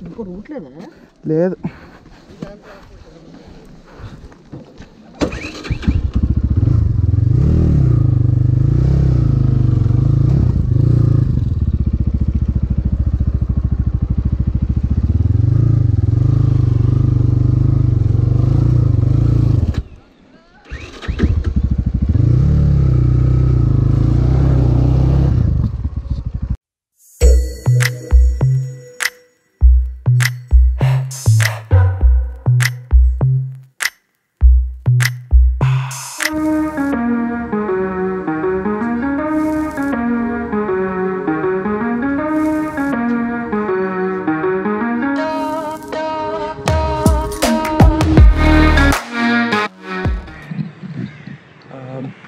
ఇంకో రూట్ లేదా? లేదు.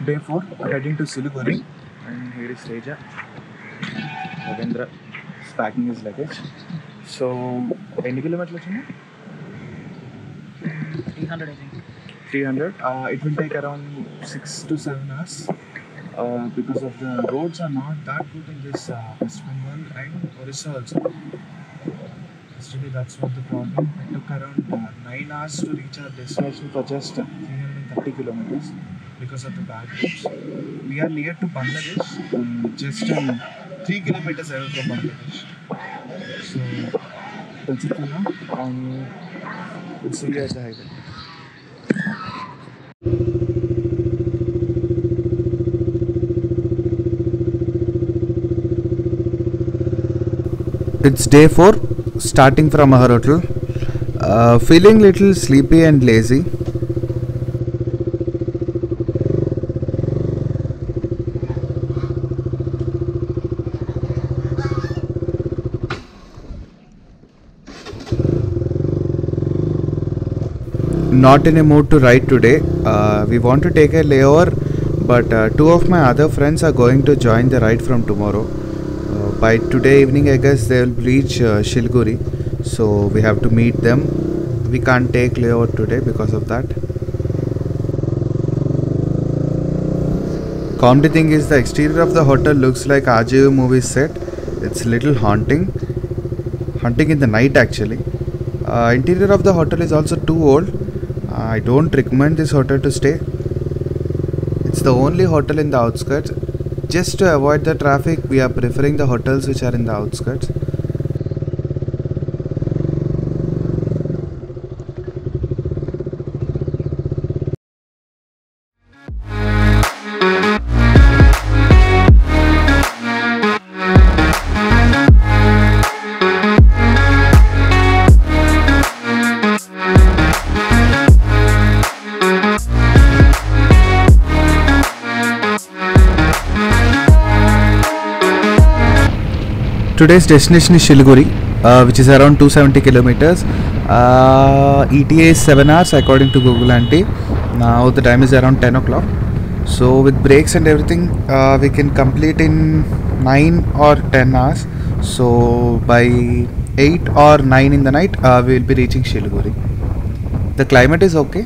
Day 4, heading to Siliguri, and here is Teja. Ravindra is packing his luggage. So, how many kilometers? 300 I think. 300. It will take around 6 to 7 hours because of the roads are not that good in this West Bengal and Orissa also. Yesterday, that's what the problem. It took around 9 hours to reach our destination for just 330 kilometers. Because of the bad roads. We are near to Bangladesh, just 3 kilometers away from Bangladesh. So that's it for now, and we'll see you at the highway. It's day 4, starting from our hotel. Feeling little sleepy and lazy. Not in a mood to ride today. We want to take a layover, but 2 of my other friends are going to join the ride from tomorrow. By today evening, I guess they will reach Siliguri, so we have to meet them. We can't take layover today because of that. Comedy thing is, the exterior of the hotel looks like RJU movie set. It's little haunting in the night actually. Interior of the hotel is also too old. I don't recommend this hotel to stay. It's the only hotel in the outskirts. Just to avoid the traffic, we are preferring the hotels which are in the outskirts. Today's destination is Siliguri, which is around 270 kilometers. ETA is 7 hours according to Google Auntie. Now the time is around 10 o'clock. So with breaks and everything, we can complete in 9 or 10 hours. So by 8 or 9 in the night, we will be reaching Siliguri. The climate is okay.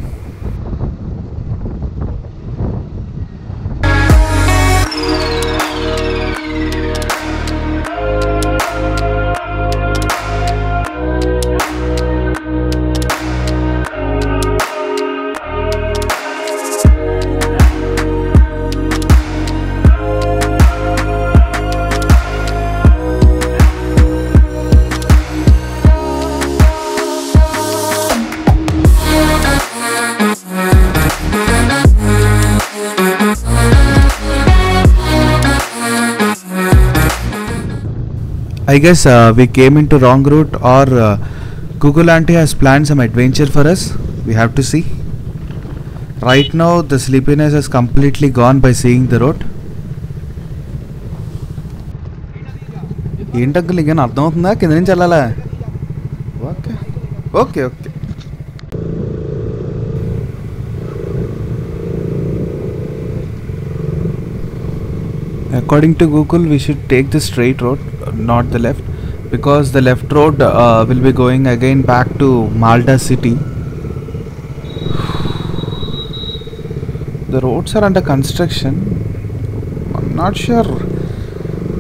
I guess we came into wrong route, or Google Auntie has planned some adventure for us. We have to see. Right now the sleepiness has completely gone by seeing the road. ఏంటంకుల్ ఇంకా అర్థం అవుతుందా? కింద నుంచి వెళ్ళాలా? Okay okay okay. According to Google, we should take the straight road, not the left, because the left road will be going again back to Malda city. The roads are under construction. I'm not sure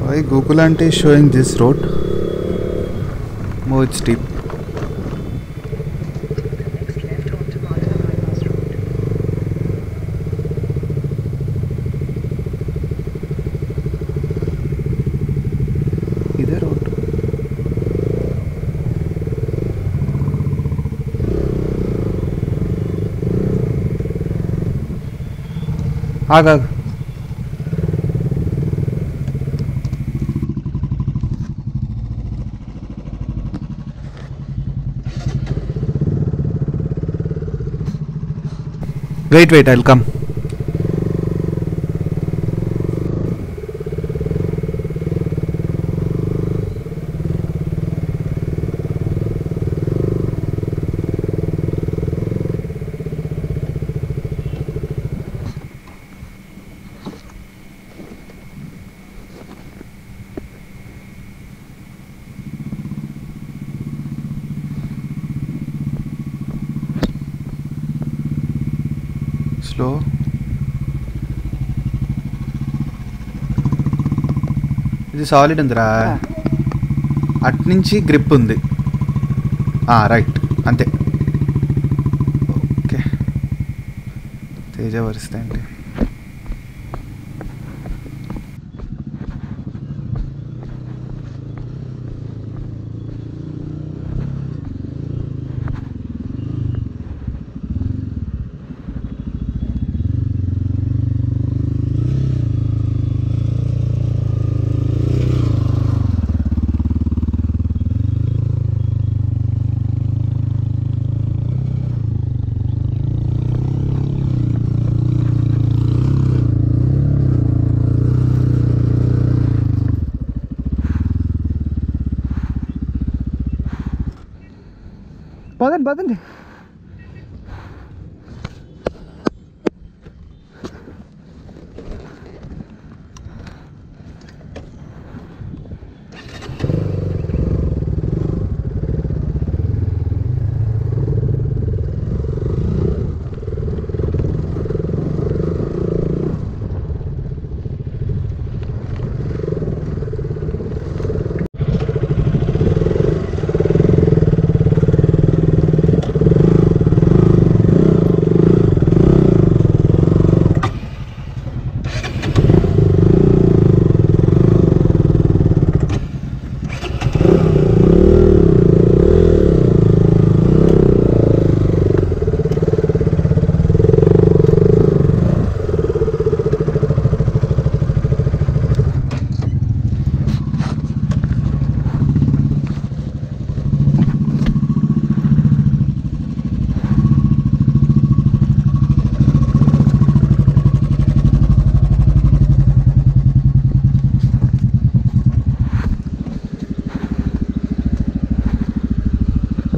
why Google Auntie is showing this road. Oh, it's steep. ఆగా wait I will come. Slow. ఇది solid ఉందిరా, అట్నుంచి grip ఉంది. Right అంతే. Okay Teja వరిస్తే ఏంటి? పదండి పదండి.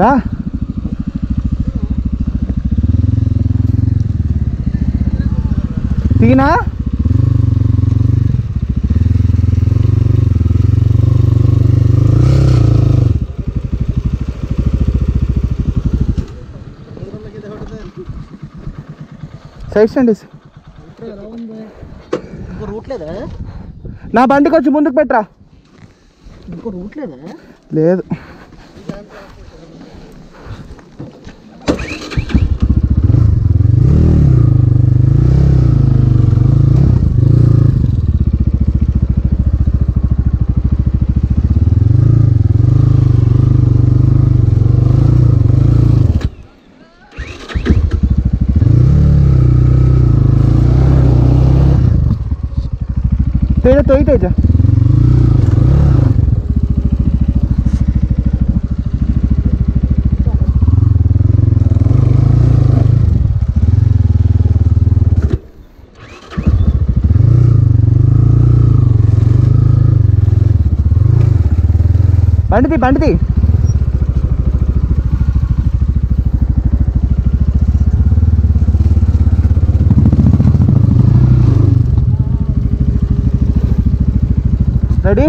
రా తీనా. సైడ్ స్టాండ్ ఇంకో రూట్ లేదా? నా బండికి వచ్చి ముందుకు పెట్టరా. ఇంకో రూట్ లేదా? లేదు. తేజ తోయి తేజ. బండిది బండిది. రెడీ.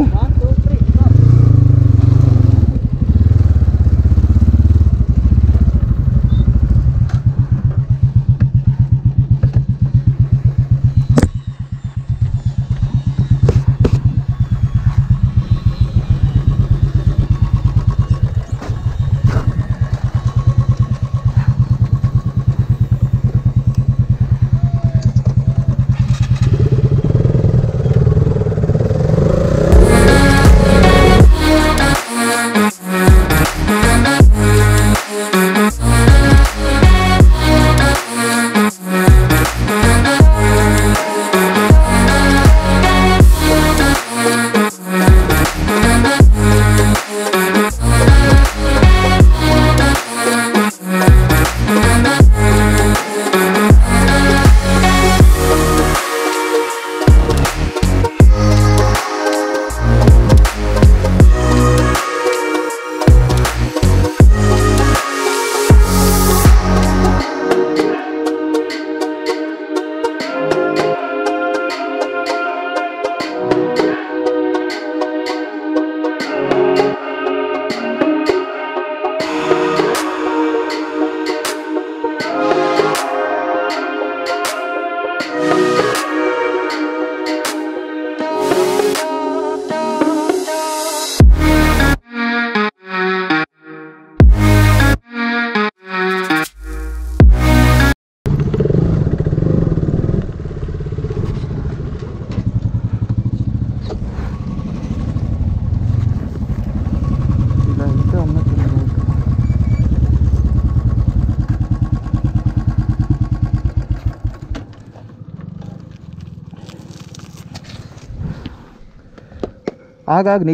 ఆగాగు నీ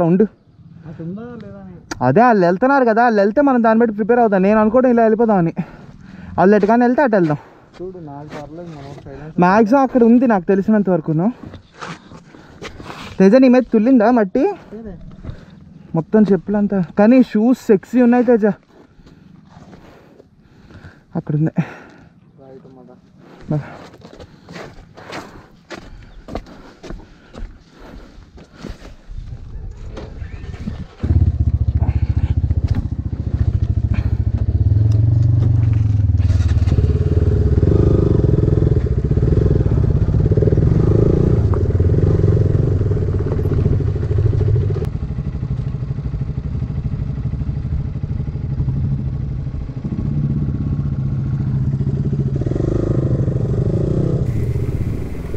ఉండు. ఉందా లేదా అని. అదే వాళ్ళు వెళ్తున్నారు కదా, వాళ్ళు వెళ్తే మనం దాన్ని బట్టి ప్రిపేర్ అవుతాం. నేను అనుకోవడం ఇలా వెళ్ళిపోదామని. వాళ్ళు ఎటు కానీ వెళ్తే అటు వెళ్దాం. చూడు నాకు పర్లేదు, మనం సైలెన్స్. మ్యాక్సిమం అక్కడ ఉంది నాకు తెలిసినంత వరకును. తేజ నీ మీద తుల్లిందా మట్టి మొత్తం చెప్పులంతా? కానీ షూస్ సెక్సీ ఉన్నాయి తేజ. అక్కడ ఉంది.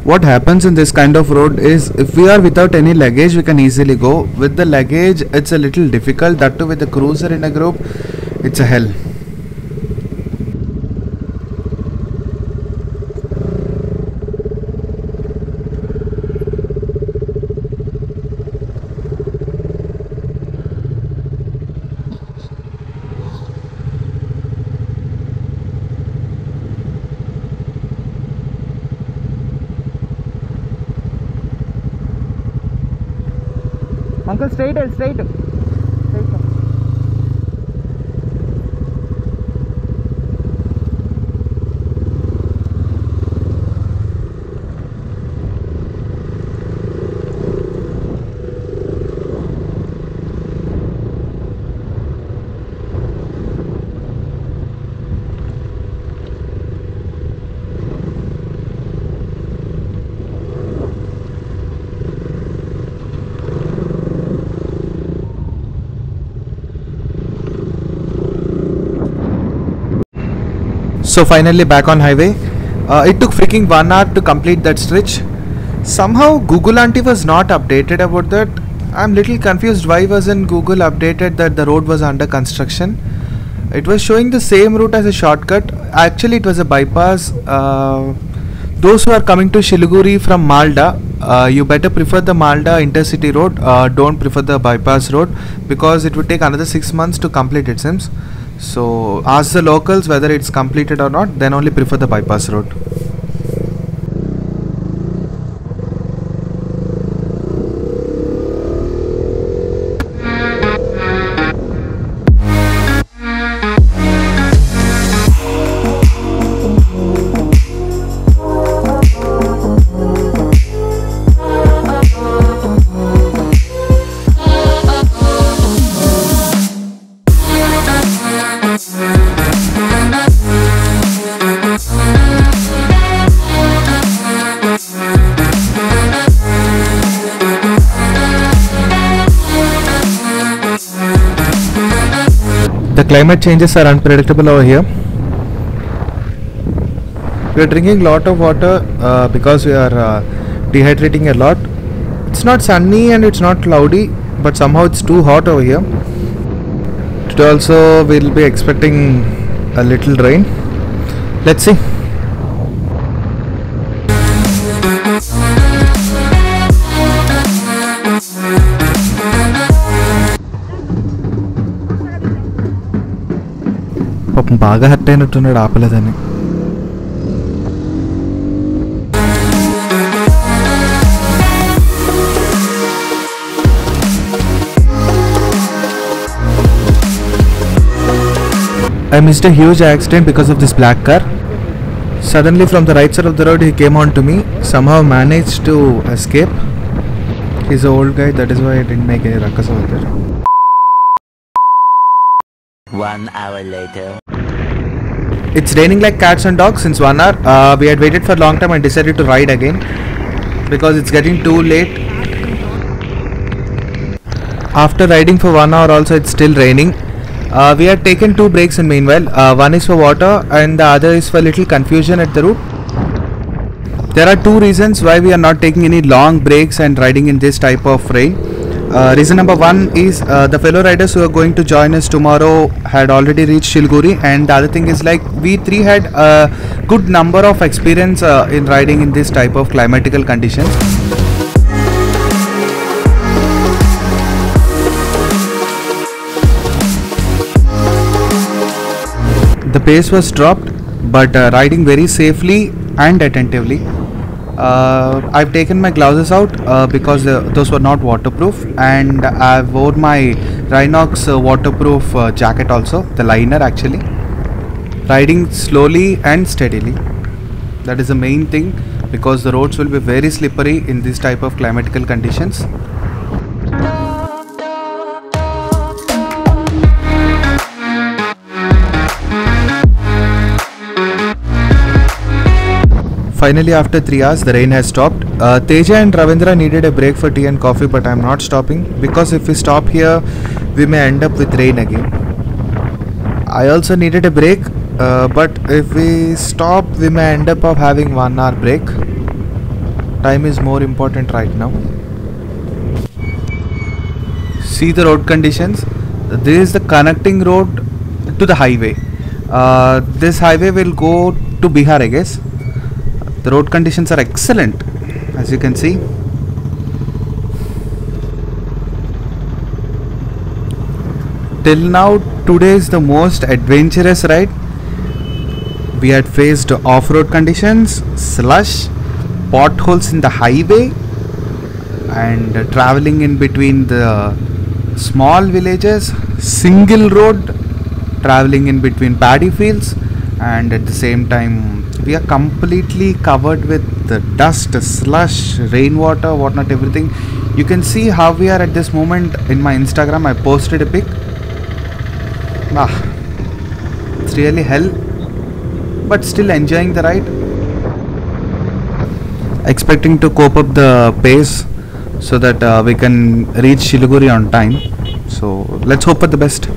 What happens in this kind of road is if we are without any luggage we can easily go. With the luggage it's a little difficult, that too with a cruiser in a group, it's a hell. Uncle, straight. So finally back on highway. It took freaking 1 hour to complete that stretch. Somehow Google Auntie was not updated about that. I'm little confused why wasn't Google updated that the road was under construction. It was showing the same route as a shortcut. Actually it was a bypass. Those who are coming to Siliguri from Malda, you better prefer the Malda intercity road. Don't prefer the bypass road because it would take another 6 months to complete, it seems. So ask the locals whether it's completed or not, then only prefer the bypass road. The climate changes are unpredictable over here. We are drinking a lot of water because we are dehydrating a lot. It's not sunny and it's not cloudy, but somehow it's too hot over here. Today also we'll be expecting a little rain. Let's see. పాపం బాగా hurt అయినట్టున్నాడు ఆపలేదని. I missed a huge accident because of this black car. Suddenly from the right side of the road he came on to me, somehow managed to escape. He's an old guy, that is why I didn't make any ruckus over there. 1 hour later. It's raining like cats and dogs since 1 hour. We had waited for a long time and decided to ride again because it's getting too late. After riding for 1 hour also it's still raining. We had taken 2 breaks in meanwhile. One is for water and the other is for little confusion at the route. There are 2 reasons why we are not taking any long breaks and riding in this type of rain. Reason number 1 is the fellow riders who are going to join us tomorrow had already reached Siliguri, and the other thing is like we 3 had a good number of experience in riding in this type of climatical conditions. The pace was dropped, but riding very safely and attentively. I've taken my gloves out because those were not waterproof, and I wore my Rhinox waterproof jacket also, the liner actually. Riding slowly and steadily. That is the main thing, because the roads will be very slippery in this type of climatical conditions. Finally, after 3 hours, the rain has stopped. Teja and Ravindra needed a break for tea and coffee, but I'm not stopping, because if we stop here, we may end up with rain again. I also needed a break, but if we stop, we may end up of having 1 hour break. Time is more important right now. See the road conditions. This is the connecting road to the highway. This highway will go to Bihar, I guess. The road conditions are excellent, as you can see. Till now, today is the most adventurous ride. We had faced off-road conditions, slush, potholes in the highway, and traveling in between the small villages, single road, traveling in between paddy fields, and at the same time we are completely covered with the dust, slush, rainwater, whatnot, everything. You can see how we are at this moment. In my Instagram I posted a pic. It's really hell, but still enjoying the ride. Expecting to cope up the pace so that we can reach Siliguri on time. So let's hope for the best.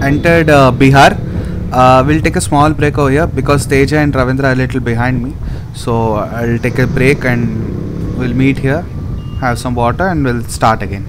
Entered Bihar. We'll take a small break over here because Teja and Ravindra are a little behind me. So I'll take a break and we'll meet here, have some water, and we'll start again.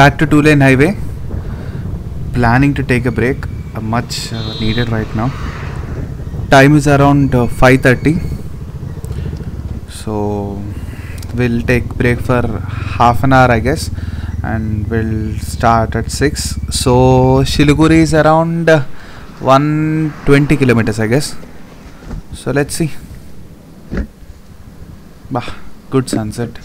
Back to 2-lane highway. Planning to take a break, much needed right now. Time is around 5:30, so we'll take break for half an hour, I guess, and we'll start at 6. So Siliguri is around 120 kilometers, I guess. So let's see. Good sunset.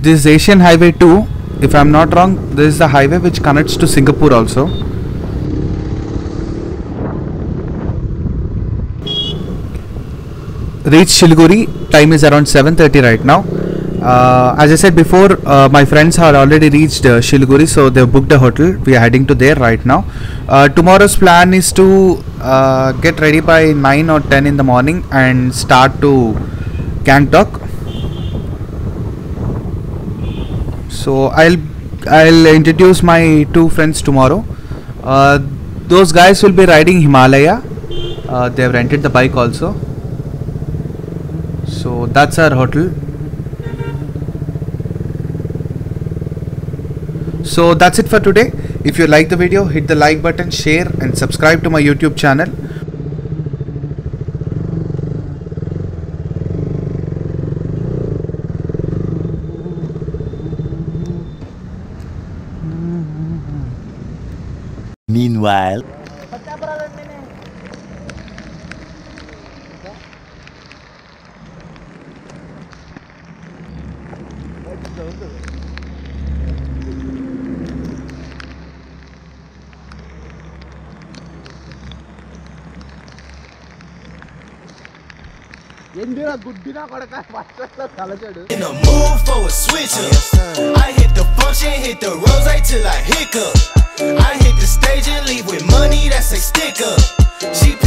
This is Asian Highway 2. If I'm not wrong, this is the highway which connects to Singapore also. Reached Siliguri. Time is around 7:30 right now. As I said before, my friends have already reached Siliguri, so they've booked a hotel. We are heading to there right now. Tomorrow's plan is to get ready by 9 or 10 in the morning and start to Gangtok. So I'll introduce my two friends tomorrow. Those guys will be riding Himalaya. They have rented the bike also. So that's our hotel. So that's it for today. If you like the video, hit the like button, share and subscribe to my YouTube channel. Meanwhile. ఏందిరా గుడ్డినా కొడక first తలచాడు In the mood for a switch up. I hit the function, hit the rose till I hiccup. I hit the stage and leave with money that's a stick up. She picks